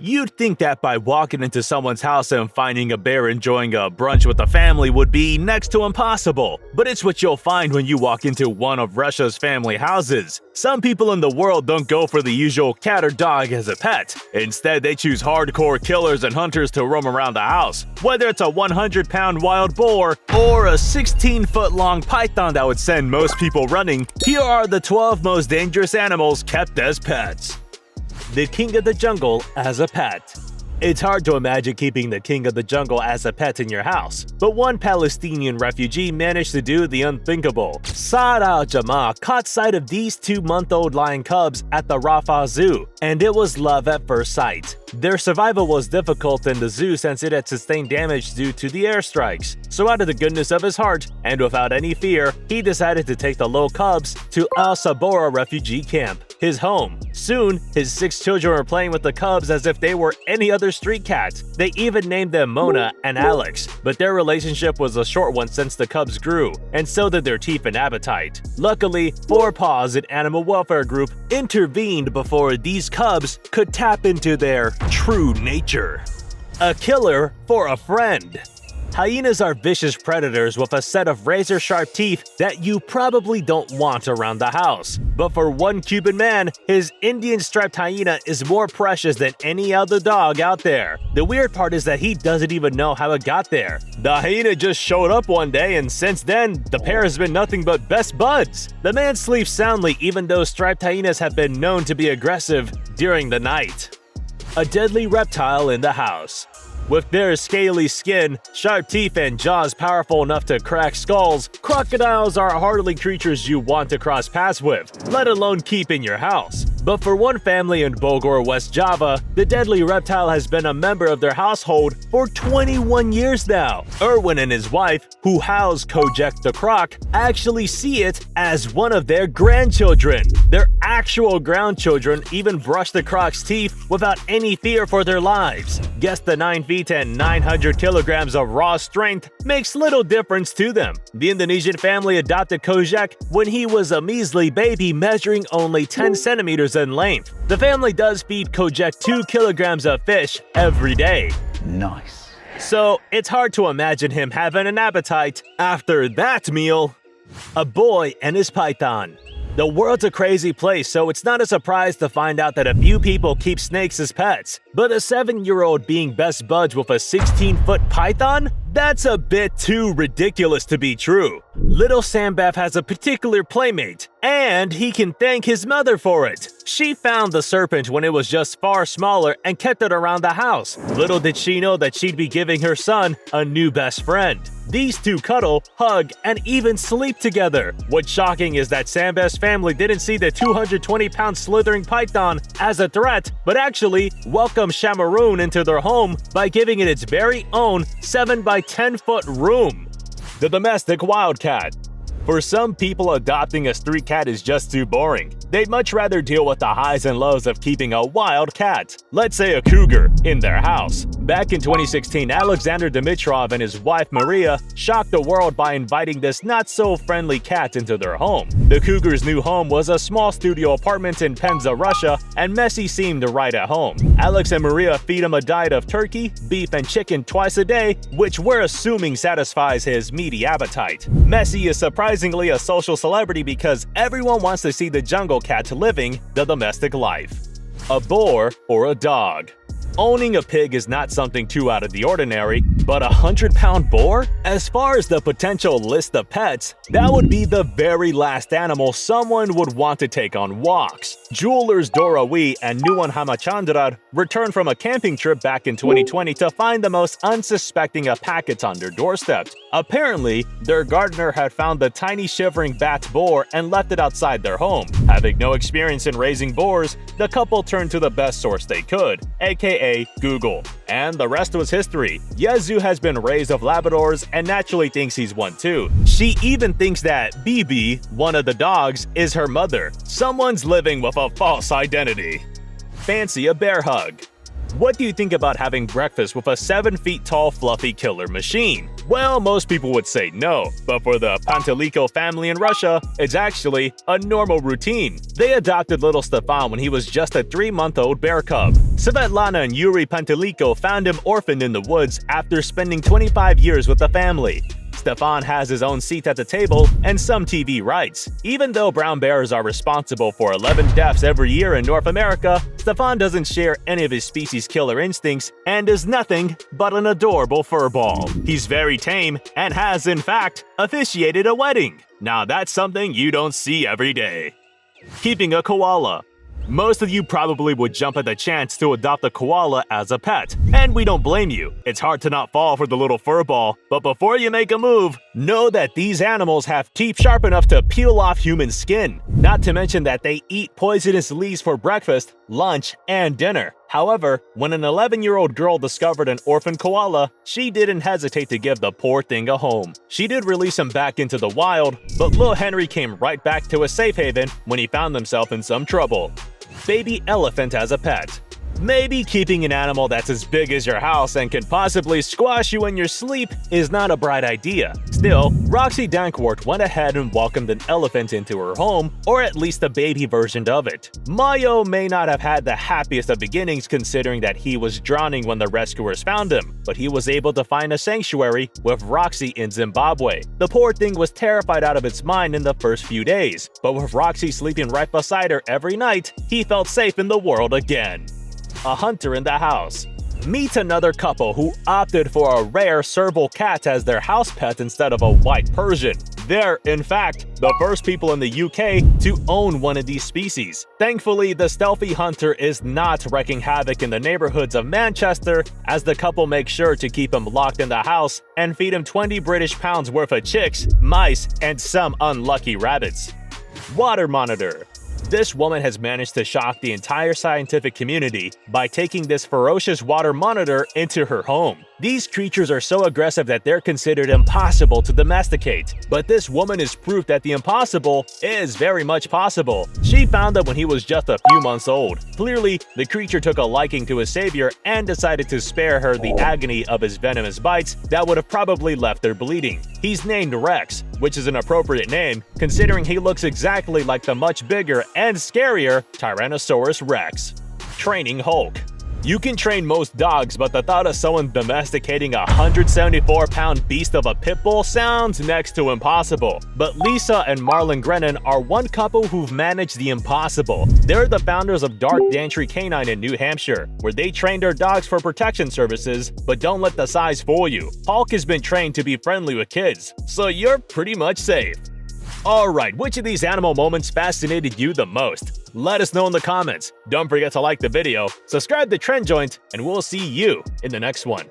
You'd think that by walking into someone's house and finding a bear enjoying a brunch with the family would be next to impossible, but it's what you'll find when you walk into one of Russia's family houses. Some people in the world don't go for the usual cat or dog as a pet. Instead, they choose hardcore killers and hunters to roam around the house. Whether it's a 100-pound wild boar or a 16-foot-long python that would send most people running, here are the 12 most dangerous animals kept as pets. The king of the jungle as a pet. It's hard to imagine keeping the king of the jungle as a pet in your house, but one Palestinian refugee managed to do the unthinkable. Saad al-Jamaa caught sight of these 2-month-old lion cubs at the Rafah Zoo, and it was love at first sight. Their survival was difficult in the zoo since it had sustained damage due to the airstrikes. So out of the goodness of his heart, and without any fear, he decided to take the little cubs to Al Sabora refugee camp, his home. Soon, his 6 children were playing with the cubs as if they were any other street cat. They even named them Mona and Alex, but their relationship was a short one since the cubs grew, and so did their teeth and appetite. Luckily, Four Paws, an animal welfare group, intervened before these cubs could tap into their true nature. A killer for a friend. Hyenas are vicious predators with a set of razor-sharp teeth that you probably don't want around the house. But for one Cuban man, his Indian striped hyena is more precious than any other dog out there. The weird part is that he doesn't even know how it got there. The hyena just showed up one day, and since then, the pair has been nothing but best buds. The man sleeps soundly even though striped hyenas have been known to be aggressive during the night. A deadly reptile in the house. With their scaly skin, sharp teeth, and jaws powerful enough to crack skulls, crocodiles are hardly creatures you want to cross paths with, let alone keep in your house. But for one family in Bogor, West Java, the deadly reptile has been a member of their household for 21 years now. Erwin and his wife, who house Kojak the croc, actually see it as one of their grandchildren. Their actual grandchildren even brush the croc's teeth without any fear for their lives. Guess the 9 feet and 900 kilograms of raw strength makes little difference to them. The Indonesian family adopted Kojak when he was a measly baby measuring only 10 centimeters in length. The family does feed Kojak 2 kilograms of fish every day. Nice. So it's hard to imagine him having an appetite after that meal. A boy and his python. The world's a crazy place, so it's not a surprise to find out that a few people keep snakes as pets. But a 7-year-old being best buds with a 16-foot python? That's a bit too ridiculous to be true. Little Sambath has a particular playmate, and he can thank his mother for it. She found the serpent when it was just far smaller and kept it around the house. Little did she know that she'd be giving her son a new best friend. These two cuddle, hug, and even sleep together. What's shocking is that Sambath's family didn't see the 220-pound slithering python as a threat, but actually welcomed Shamaroon into their home by giving it its very own 7 by 10-foot room. The domestic wildcat. For some people, adopting a street cat is just too boring. They'd much rather deal with the highs and lows of keeping a wild cat, let's say a cougar, in their house. Back in 2016, Alexander Dimitrov and his wife Maria shocked the world by inviting this not-so-friendly cat into their home. The cougar's new home was a small studio apartment in Penza, Russia, and Messi seemed right at home. Alex and Maria feed him a diet of turkey, beef, and chicken twice a day, which we're assuming satisfies his meaty appetite. Messi is surprisingly a social celebrity because everyone wants to see the jungle cat living the domestic life. A boar or a dog. Owning a pig is not something too out of the ordinary, but a 100-pound boar? As far as the potential list of pets, that would be the very last animal someone would want to take on walks. Jewelers Dora Wee and Nuwan Hamachandra returned from a camping trip back in 2020 to find the most unsuspecting of packets on their doorstep. Apparently, their gardener had found the tiny shivering bat boar and left it outside their home. Having no experience in raising boars, the couple turned to the best source they could, aka Google. And the rest was history. Yezu has been raised of Labradors and naturally thinks he's one too. She even thinks that Bibi, one of the dogs, is her mother. Someone's living with a false identity. Fancy a bear hug. What do you think about having breakfast with a 7 feet tall fluffy killer machine? Well, most people would say no, but for the Panteliko family in Russia, it's actually a normal routine. They adopted little Stefan when he was just a 3-month-old bear cub. Svetlana and Yuri Panteliko found him orphaned in the woods after spending 25 years with the family. Stefan has his own seat at the table and some TV rights. Even though brown bears are responsible for 11 deaths every year in North America, Stefan doesn't share any of his species' killer instincts and is nothing but an adorable furball. He's very tame and has, in fact, officiated a wedding. Now that's something you don't see every day. Keeping a koala. Most of you probably would jump at the chance to adopt a koala as a pet, and we don't blame you. It's hard to not fall for the little furball, but before you make a move, know that these animals have teeth sharp enough to peel off human skin. Not to mention that they eat poisonous leaves for breakfast, lunch, and dinner. However, when an 11-year-old girl discovered an orphan koala, she didn't hesitate to give the poor thing a home. She did release him back into the wild, but Lil Henry came right back to a safe haven when he found himself in some trouble. Baby elephant as a pet. Maybe keeping an animal that's as big as your house and can possibly squash you in your sleep is not a bright idea. Still, Roxy Dankwart went ahead and welcomed an elephant into her home, or at least a baby version of it. Mayo may not have had the happiest of beginnings considering that he was drowning when the rescuers found him, but he was able to find a sanctuary with Roxy in Zimbabwe. The poor thing was terrified out of its mind in the first few days, but with Roxy sleeping right beside her every night, he felt safe in the world again. A hunter in the house. Meet another couple who opted for a rare serval cat as their house pet instead of a white Persian. They're, in fact, the first people in the UK to own one of these species. Thankfully, the stealthy hunter is not wreaking havoc in the neighborhoods of Manchester, as the couple makes sure to keep him locked in the house and feed him 20 British pounds worth of chicks, mice, and some unlucky rabbits. Water monitor. This woman has managed to shock the entire scientific community by taking this ferocious water monitor into her home. These creatures are so aggressive that they're considered impossible to domesticate. But this woman is proof that the impossible is very much possible. She found it when he was just a few months old. Clearly, the creature took a liking to his savior and decided to spare her the agony of his venomous bites that would have probably left her bleeding. He's named Rex, which is an appropriate name considering he looks exactly like the much bigger and scarier Tyrannosaurus Rex. Training Hulk. You can train most dogs, but the thought of someone domesticating a 174-pound beast of a pit bull sounds next to impossible. But Lisa and Marlon Grennan are one couple who've managed the impossible. They're the founders of Dark Dantry Canine in New Hampshire, where they train their dogs for protection services, but don't let the size fool you. Hulk has been trained to be friendly with kids, so you're pretty much safe. Alright, which of these animal moments fascinated you the most? Let us know in the comments. Don't forget to like the video, subscribe to TrendJoint, and we'll see you in the next one.